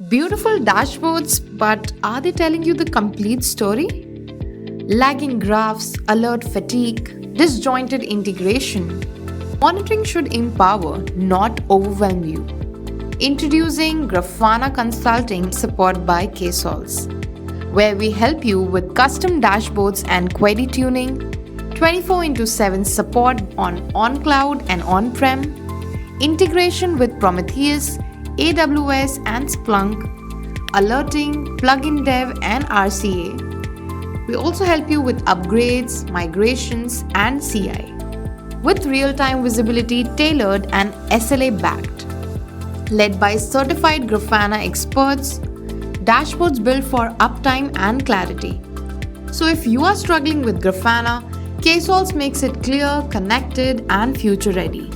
Beautiful dashboards, but are they telling you the complete story? Lagging graphs, alert fatigue, disjointed integration. Monitoring should empower, not overwhelm you. Introducing Grafana Consulting support by Ksolves, where we help you with custom dashboards and query tuning, 24/7 support on cloud and on-prem, integration with Prometheus, AWS and Splunk, alerting, plugin dev and RCA. We also help you with upgrades, migrations and CI, with real-time visibility tailored and SLA-backed. Led by certified Grafana experts, dashboards built for uptime and clarity. So if you are struggling with Grafana, Ksolves makes it clear, connected and future-ready.